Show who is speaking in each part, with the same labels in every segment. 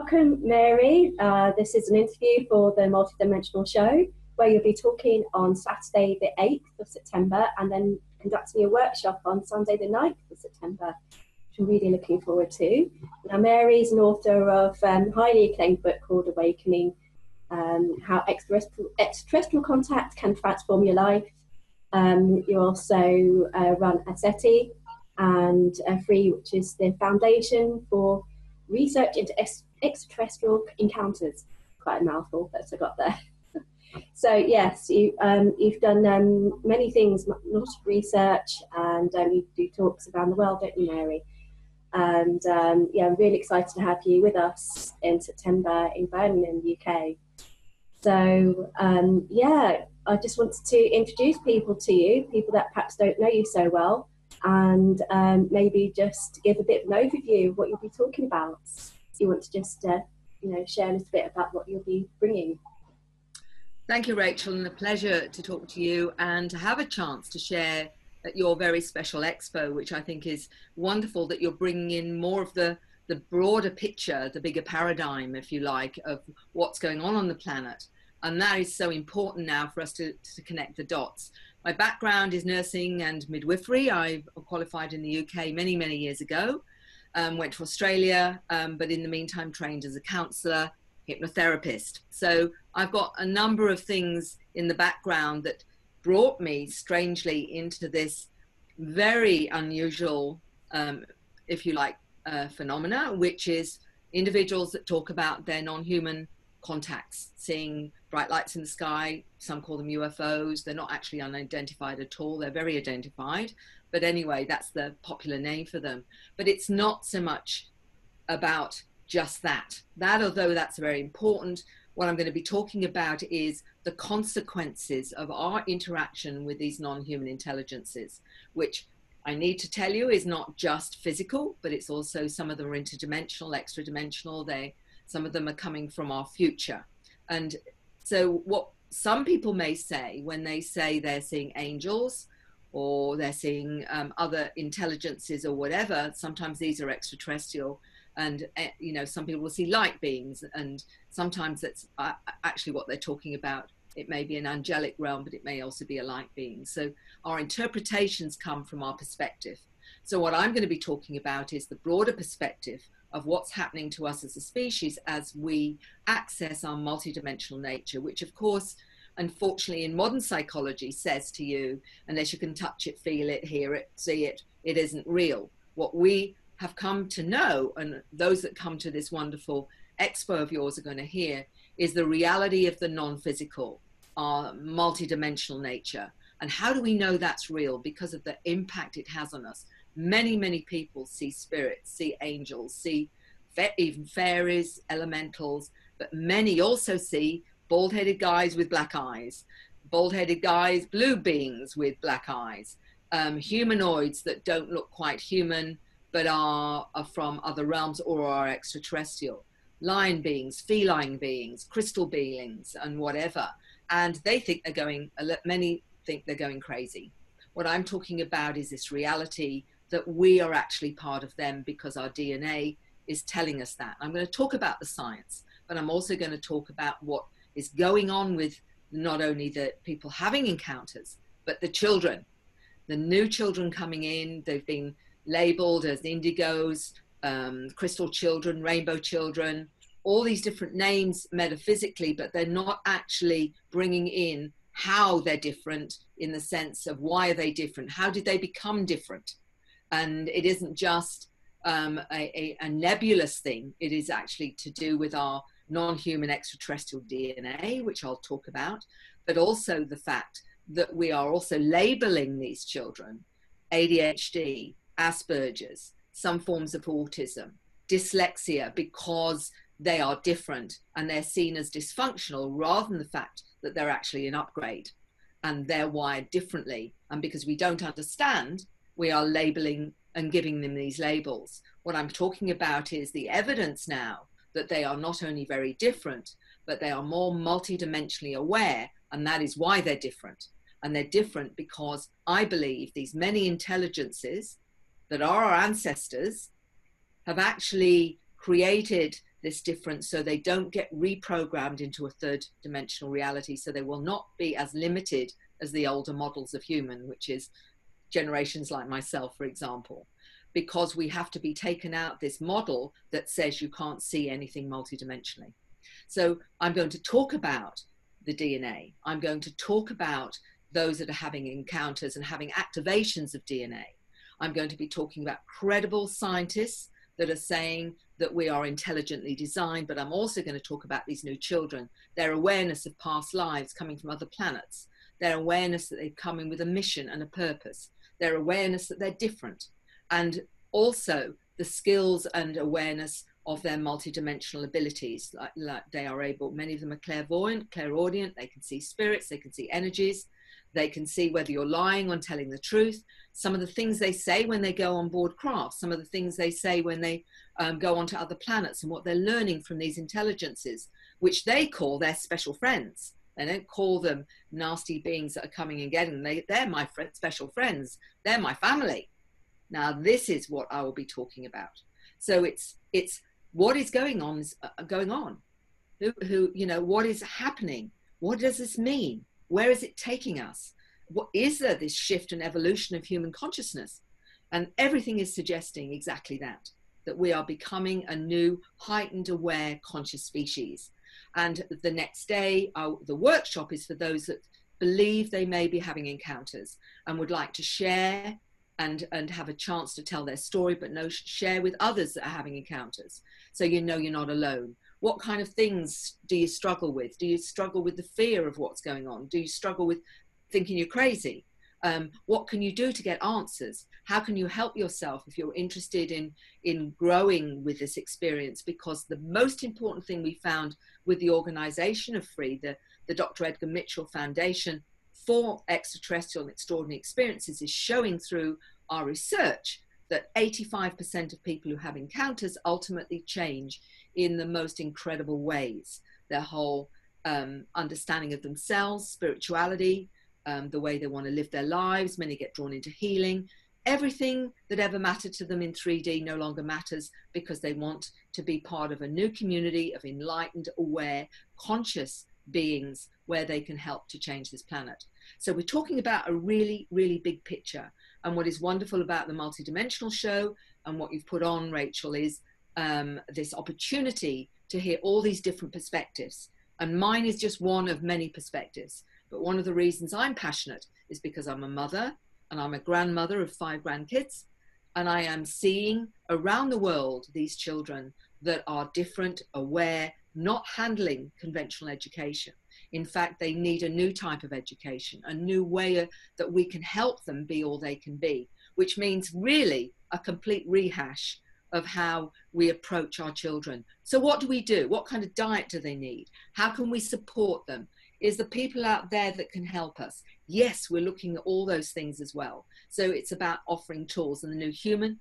Speaker 1: Welcome, Mary. This is an interview for the Multidimensional Show, where you'll be talking on Saturday the 8th of September and then conducting a workshop on Sunday the 9th of September, which I'm really looking forward to. Now, Mary is an author of a highly acclaimed book called Awakening, How Extraterrestrial Contact Can Transform Your Life. You also run a Sept and Free, which is the foundation for research into extraterrestrial encounters. Quite a mouthful that I got there. So yes, you've done many things, a lot of research, and you do talks around the world, don't you, Mary? And yeah, I'm really excited to have you with us in September in Birmingham, UK. So yeah, I just wanted to introduce people to you, people that perhaps don't know you so well, and maybe just give a bit of an overview of what you'll be talking about. You want to just share a little bit about what you'll be bringing.
Speaker 2: Thank you, Rachel, and a pleasure to talk to you and to have a chance to share at your very special expo, which I think is wonderful that you're bringing in more of the broader picture, the bigger paradigm, if you like, of what's going on the planet. And that is so important now for us to connect the dots. My background is nursing and midwifery. I qualified in the UK many, many years ago. Went to Australia, but in the meantime trained as a counsellor, hypnotherapist. So I've got a number of things in the background that brought me strangely into this very unusual, if you like, phenomena, which is individuals that talk about their non-human contacts, seeing bright lights in the sky. Some call them UFOs. They're not actually unidentified at all. They're very identified. But anyway, that's the popular name for them. But it's not so much about just that. Although that's very important, what I'm going to be talking about is the consequences of our interaction with these non-human intelligences, which I need to tell you is not just physical, but it's also, some of them are interdimensional, extra-dimensional. Some of them are coming from our future. And so what some people may say when they say they're seeing angels or they're seeing other intelligences or whatever, sometimes these are extraterrestrial, and some people will see light beings, and sometimes that's actually what they're talking about. It may be an angelic realm, but it may also be a light being. So our interpretations come from our perspective. So what I'm going to be talking about is the broader perspective of what's happening to us as a species as we access our multidimensional nature, which of course, unfortunately, in modern psychology says to you, unless you can touch it, feel it, hear it, see it, it isn't real. What we have come to know, and those that come to this wonderful expo of yours are going to hear, is the reality of the non-physical, our multidimensional nature. And how do we know that's real? Because of the impact it has on us. Many, many people see spirits, see angels, see even fairies, elementals, but many also see bald-headed guys with black eyes, bald-headed guys, blue beings with black eyes, humanoids that don't look quite human, but are from other realms or are extraterrestrial, lion beings, feline beings, crystal beings, and whatever. And they think they're going, many think they're going crazy. What I'm talking about is this reality that we are actually part of them because our DNA is telling us that. I'm going to talk about the science, but I'm also going to talk about what is going on with not only the people having encounters, but the children, the new children coming in. They've been labeled as indigos, crystal children, rainbow children, all these different names metaphysically, but they're not actually bringing in how they're different in the sense of why are they different? How did they become different? And it isn't just a nebulous thing. It is actually to do with our non-human extraterrestrial DNA, which I'll talk about, but also the fact that we are also labeling these children ADHD, Asperger's, some forms of autism, dyslexia, because they are different and they're seen as dysfunctional rather than the fact that they're actually an upgrade and they're wired differently. And because we don't understand, we are labeling and giving them these labels. What I'm talking about is the evidence now that they are not only very different, but they are more multidimensionally aware, and that is why they're different. And they're different because I believe these many intelligences that are our ancestors have actually created this difference so they don't get reprogrammed into a third dimensional reality, so they will not be as limited as the older models of human, which is generations like myself, for example, because we have to be taken out this model that says you can't see anything multidimensionally. So I'm going to talk about the DNA. I'm going to talk about those that are having encounters and having activations of DNA. I'm going to be talking about credible scientists that are saying that we are intelligently designed, but I'm also going to talk about these new children, their awareness of past lives coming from other planets, their awareness that they've come in with a mission and a purpose, their awareness that they're different, and also the skills and awareness of their multidimensional abilities. Like they are able, many of them are clairvoyant, clairaudient, they can see spirits, they can see energies, they can see whether you're lying or telling the truth. Some of the things they say when they go on board craft, some of the things they say when they go onto other planets, and what they're learning from these intelligences, which they call their special friends. They don't call them nasty beings that are coming and getting them. They're my special friends. They're my family. Now, this is what I will be talking about. So it's what is going on who, you know, what is happening? What does this mean? Where is it taking us? What is there, this shift and evolution of human consciousness? And everything is suggesting exactly that we are becoming a new heightened aware conscious species. And the next day, the workshop is for those that believe they may be having encounters and would like to share and have a chance to tell their story, but share with others that are having encounters. So you know you're not alone. What kind of things do you struggle with? Do you struggle with the fear of what's going on? Do you struggle with thinking you're crazy? What can you do to get answers? How can you help yourself if you're interested in growing with this experience? Because the most important thing we found with the organization of FREE, the Dr. Edgar Mitchell Foundation for Extraterrestrial and Extraordinary Experiences, is showing through our research that 85% of people who have encounters ultimately change in the most incredible ways. Their whole understanding of themselves, spirituality, the way they want to live their lives. Many get drawn into healing. Everything that ever mattered to them in 3D no longer matters, because they want to be part of a new community of enlightened, aware, conscious beings where they can help to change this planet. So we're talking about a really, really big picture. And what is wonderful about the Multidimensional Show and what you've put on, Rachel, is this opportunity to hear all these different perspectives. And mine is just one of many perspectives. But one of the reasons I'm passionate is because I'm a mother and I'm a grandmother of 5 grandkids. And I am seeing around the world these children that are different, aware, not handling conventional education. In fact, they need a new type of education, a new way that we can help them be all they can be, which means really a complete rehash of how we approach our children. So what do we do? What kind of diet do they need? How can we support them? Is there people out there that can help us? Yes, we're looking at all those things as well. So it's about offering tools, and the New Human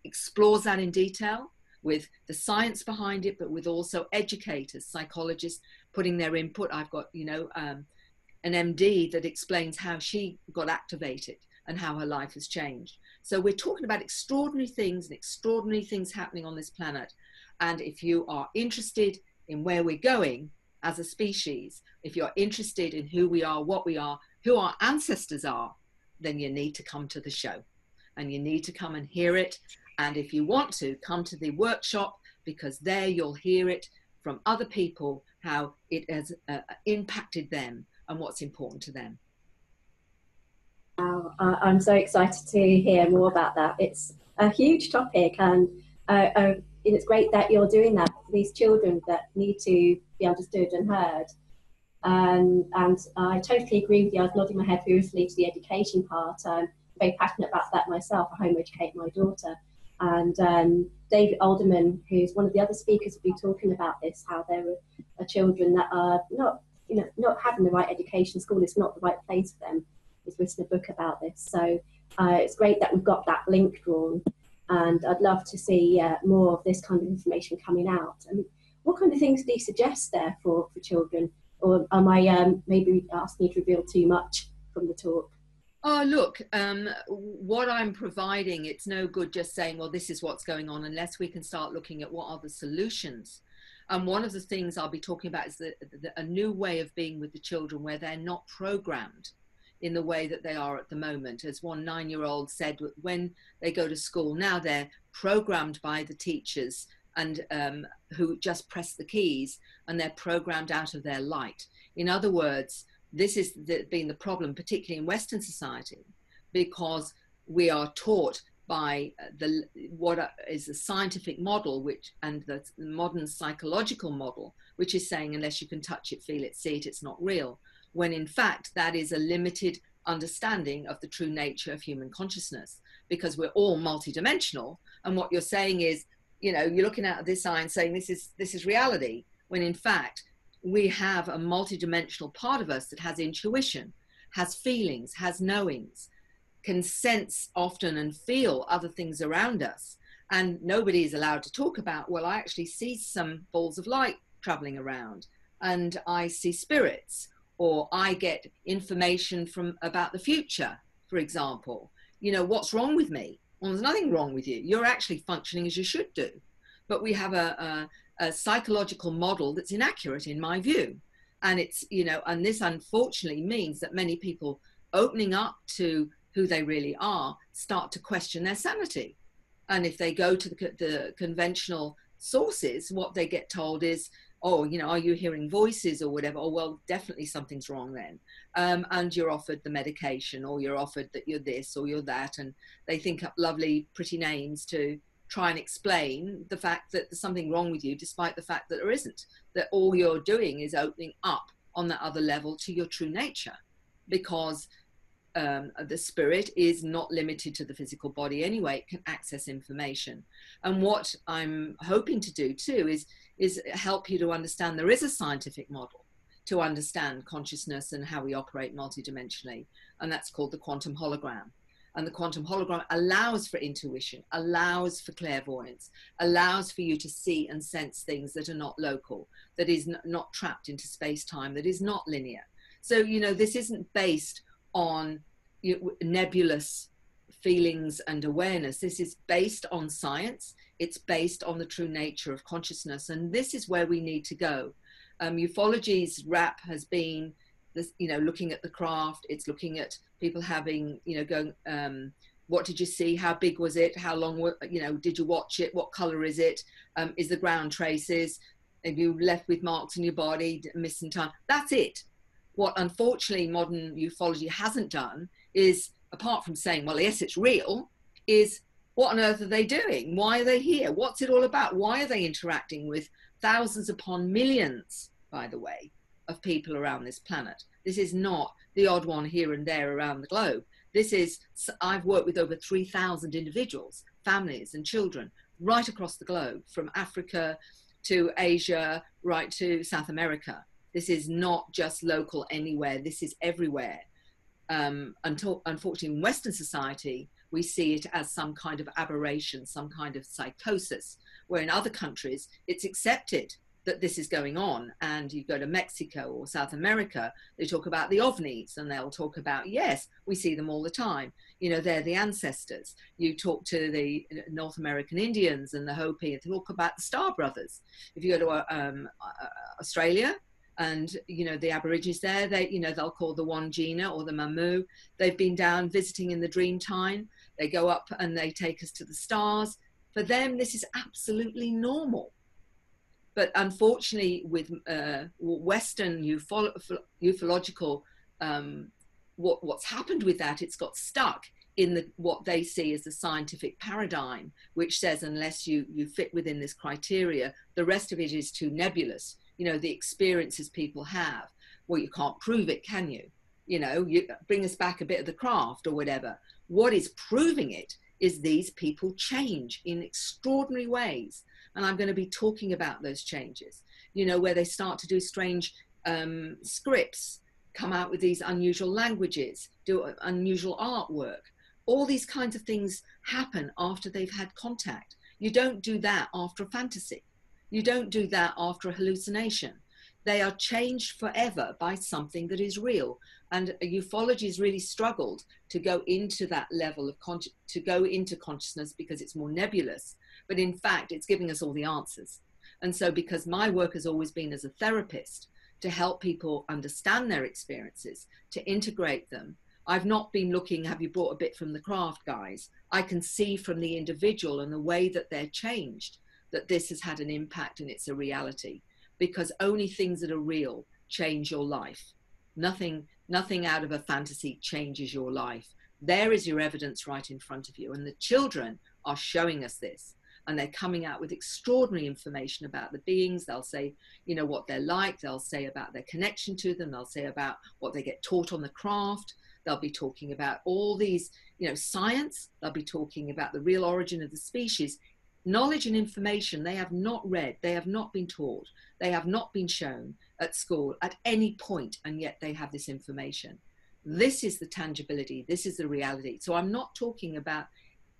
Speaker 2: explores that in detail with the science behind it, but with also educators, psychologists putting their input. I've got, you know, an MD that explains how she got activated and how her life has changed. So we're talking about extraordinary things and extraordinary things happening on this planet. And if you are interested in where we're going as a species, if you're interested in who we are, what we are, who our ancestors are, then you need to come to the show and you need to come and hear it. And if you want to, come to the workshop, because there you'll hear it from other people, how it has impacted them and what's important to them.
Speaker 1: I'm so excited to hear more about that. It's a huge topic, and it's great that you're doing that for these children that need to be understood and heard. And I totally agree with you. I was nodding my head furiously to the education part. I'm very passionate about that myself. I home educate my daughter. And David Alderman, who's one of the other speakers, will be talking about this, how there are children that are not having the right education. School is not the right place for them. He's written a book about this. So it's great that we've got that link drawn. And I'd love to see more of this kind of information coming out. I mean, what kind of things do you suggest there for children? Or am I maybe asking you to reveal too much from the talk?
Speaker 2: Oh, look, what I'm providing, it's no good just saying, well, this is what's going on, unless we can start looking at what are the solutions. And one of the things I'll be talking about is a new way of being with the children, where they're not programmed in the way that they are at the moment. As one 9-year-old said, when they go to school now, they're programmed by the teachers and who just press the keys, and they're programmed out of their light. In other words, this has been the problem, particularly in Western society, because we are taught by what is the scientific model, and the modern psychological model, which is saying unless you can touch it, feel it, see it, it's not real. When in fact that is a limited understanding of the true nature of human consciousness, because we're all multidimensional. And what you're saying is, you know, you're looking at this eye and saying this is reality, when in fact we have a multidimensional part of us that has intuition, has feelings, has knowings, can sense often and feel other things around us. And nobody is allowed to talk about, well, I actually see some balls of light traveling around, and I see spirits, or I get information about the future, for example. You know, what's wrong with me? Well, there's nothing wrong with you. You're actually functioning as you should do. But we have a psychological model that's inaccurate, in my view. And it's, you know, and this unfortunately means that many people opening up to who they really are start to question their sanity. And if they go to the conventional sources, what they get told is, oh, you know, are you hearing voices or whatever? Oh, well, definitely something's wrong then. And you're offered the medication, or you're offered that you're this or you're that. And they think up lovely, pretty names to try and explain the fact that there's something wrong with you, despite the fact that there isn't, that all you're doing is opening up on that other level to your true nature, because the spirit is not limited to the physical body anyway. It can access information. And what I'm hoping to do too is help you to understand there is a scientific model to understand consciousness and how we operate multidimensionally, and that's called the quantum hologram. And the quantum hologram allows for intuition, allows for clairvoyance, allows for you to see and sense things that are not local, that is not trapped into space-time, that is not linear. So, you know, this isn't based on nebulous feelings and awareness. This is based on science. It's based on the true nature of consciousness. And this is where we need to go. Ufology's rap has been this, you know, looking at the craft. It's looking at people having, you know, going, what did you see? How big was it? How long, you know, did you watch it? What color is it? Is the ground traces? Are you left with marks in your body, missing time? That's it. What unfortunately modern ufology hasn't done is, apart from saying, well, yes, it's real, is what on earth are they doing? Why are they here? What's it all about? Why are they interacting with thousands upon millions, by the way, of people around this planet? This is not the odd one here and there around the globe. This is, I've worked with over 3,000 individuals, families and children right across the globe, from Africa to Asia, right to South America. This is not just local anywhere. This is everywhere. Unfortunately, in Western society, we see it as some kind of aberration, some kind of psychosis, where in other countries, it's accepted that this is going on. And you go to Mexico or South America, they talk about the ovnis, and they'll talk about, yes, we see them all the time. You know, they're the ancestors. You talk to the North American Indians and the Hopi, they talk about the Star Brothers. If you go to Australia, and, you know, the Aborigines there, they, you know, they'll call the Wandjina or the Mamu. They've been down visiting in the dream time. They go up and they take us to the stars. For them, this is absolutely normal. But unfortunately, with Western ufological, what's happened with that, it's got stuck in what they see as the scientific paradigm, which says unless you fit within this criteria, the rest of it is too nebulous. You know, the experiences people have, well, you can't prove it, can you? You know, you bring us back a bit of the craft or whatever. What is proving it is these people change in extraordinary ways. And I'm going to be talking about those changes, you know, where they start to do strange scripts, come out with these unusual languages, do unusual artwork. All these kinds of things happen after they've had contact. You don't do that after a fantasy. You don't do that after a hallucination. They are changed forever by something that is real. And ufology has really struggled to go into that level of to go into consciousness, because it's more nebulous. But in fact, it's giving us all the answers. And so because my work has always been as a therapist to help people understand their experiences, to integrate them, I've not been looking, have you brought a bit from the craft, guys? I can see from the individual and the way that they're changed that this has had an impact and it's a reality, because only things that are real change your life. Nothing out of a fantasy changes your life. There is your evidence right in front of you. And the children are showing us this. And they're coming out with extraordinary information about the beings. They'll say, you know, what they're like. They'll say about their connection to them. They'll say about what they get taught on the craft. They'll be talking about all these, you know, science. They'll be talking about the real origin of the species. Knowledge and information they have not read. They have not been taught. They have not been shown at school at any point, and yet they have this information. This is the tangibility. This is the reality. So I'm not talking about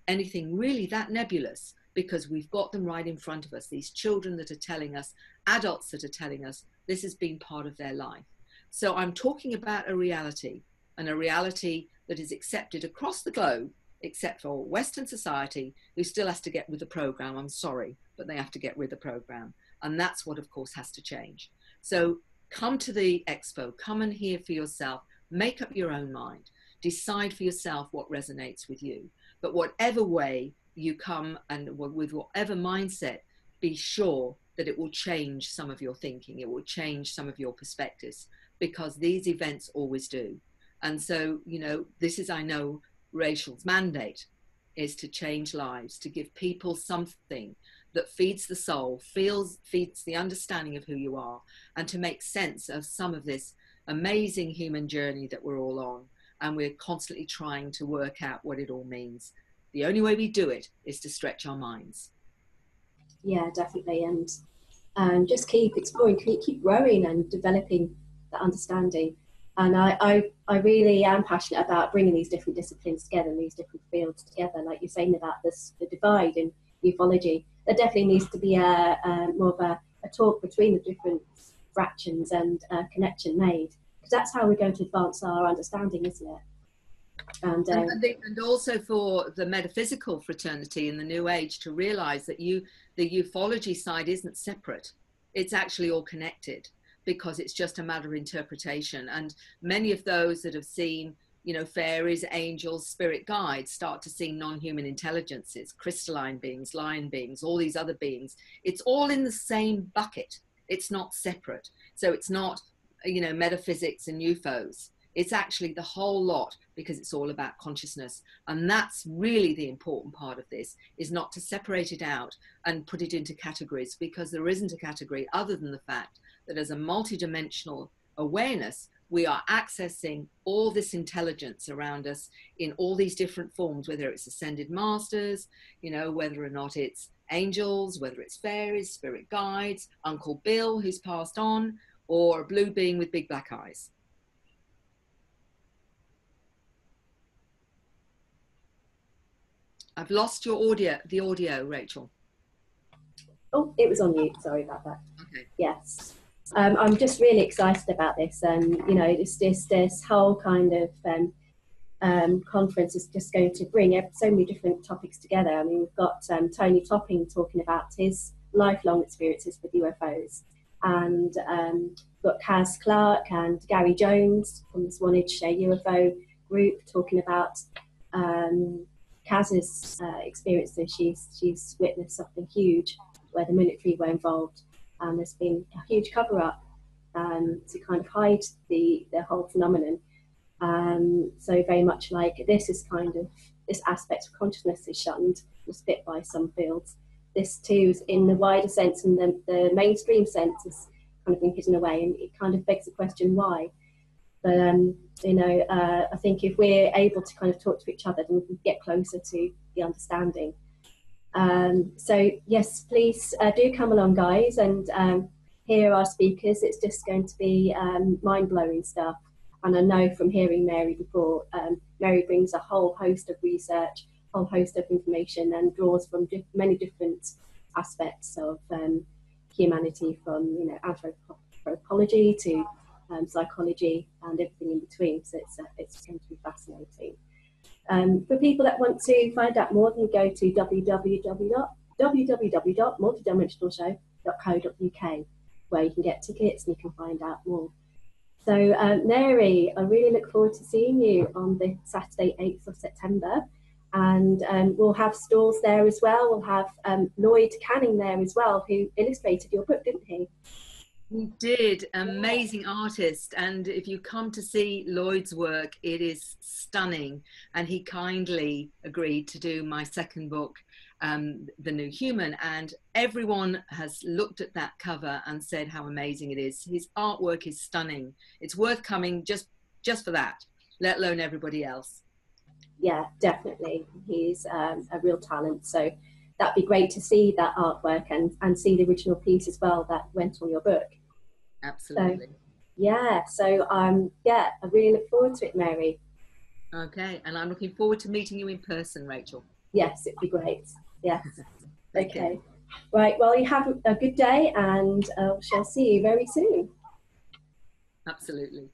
Speaker 2: anything really that nebulous, because we've got them right in front of us, these children that are telling us, adults that are telling us this has been part of their life. So I'm talking about a reality, and a reality that is accepted across the globe, except for Western society, who still has to get with the program. I'm sorry, but they have to get with the program. And that's what, of course, has to change. So come to the expo, come and hear for yourself, make up your own mind, decide for yourself what resonates with you. But whatever way you come and with whatever mindset, be sure that it will change some of your thinking. It will change some of your perspectives, because these events always do. And so, you know, this is, I know, Rachel's mandate is to change lives, to give people something that feeds the soul, feeds the understanding of who you are, and to make sense of some of this amazing human journey that we're all on. And we're constantly trying to work out what it all means. The only way we do it is to stretch our minds.
Speaker 1: Yeah, definitely. And just keep exploring, keep growing and developing that understanding. And I really am passionate about bringing these different disciplines together and these different fields together. Like you're saying about this, the divide in ufology, there definitely needs to be more of a talk between the different fractions and connection made, because that's how we're going to advance our understanding, isn't it? And
Speaker 2: also for the metaphysical fraternity in the New Age to realize that the ufology side isn't separate. It's actually all connected, because it's just a matter of interpretation. And many of those that have seen, you know, fairies, angels, spirit guides, start to see non-human intelligences, crystalline beings, lion beings, all these other beings. It's all in the same bucket. It's not separate. So it's not, you know, metaphysics and UFOs. It's actually the whole lot, because it's all about consciousness. And that's really the important part of this, is not to separate it out and put it into categories, because there isn't a category other than the fact that as a multidimensional awareness, we are accessing all this intelligence around us in all these different forms, whether it's ascended masters, you know, whether or not it's angels, whether it's fairies, spirit guides, Uncle Bill who's passed on, or a blue being with big black eyes. I've lost your audio, Rachel.
Speaker 1: Oh, it was on mute. Sorry about that.
Speaker 2: Okay.
Speaker 1: Yes. I'm just really excited about this. You know, this whole kind of conference is just going to bring so many different topics together. I mean, we've got Tony Topping talking about his lifelong experiences with UFOs, and we've got Kaz Clark and Gary Jones from the Swanage UFO group talking about Kaz's experiences. She's witnessed something huge where the military were involved, and there's been a huge cover-up to kind of hide the whole phenomenon. So very much like this is kind of, this aspect of consciousness is shunned, was fit by some fields. This too is in the wider sense, and the mainstream sense is kind of been hidden away, and it kind of begs the question why. But you know, I think if we're able to kind of talk to each other, then we can get closer to the understanding. So yes, please do come along, guys, and hear our speakers. It's just going to be mind-blowing stuff. And I know from hearing Mary before, Mary brings a whole host of research, a whole host of information, and draws from many different aspects of humanity, from, you know, anthropology to psychology and everything in between. So it's going to be fascinating. For people that want to find out more, then go to www.multidimensionalshow.com. www.mary.co.uk, where you can get tickets and you can find out more. So Mary, I really look forward to seeing you on the Saturday 8th of September. And we'll have stalls there as well. We'll have Lloyd Canning there as well, who illustrated your book, didn't he?
Speaker 2: He did, amazing artist. And if you come to see Lloyd's work, it is stunning. And he kindly agreed to do my second book, The New Human. And everyone has looked at that cover and said how amazing it is. His artwork is stunning. It's worth coming just for that, let alone everybody else.
Speaker 1: Yeah, definitely. He's a real talent. So that'd be great to see that artwork and see the original piece as well that went on your book.
Speaker 2: Absolutely.
Speaker 1: So, yeah, so yeah, I really look forward to it, Mary.
Speaker 2: Okay, and I'm looking forward to meeting you in person, Rachel.
Speaker 1: Yes, it'd be great. Yes. Okay. Right, well, you have a good day, and shall see you very soon.
Speaker 2: Absolutely.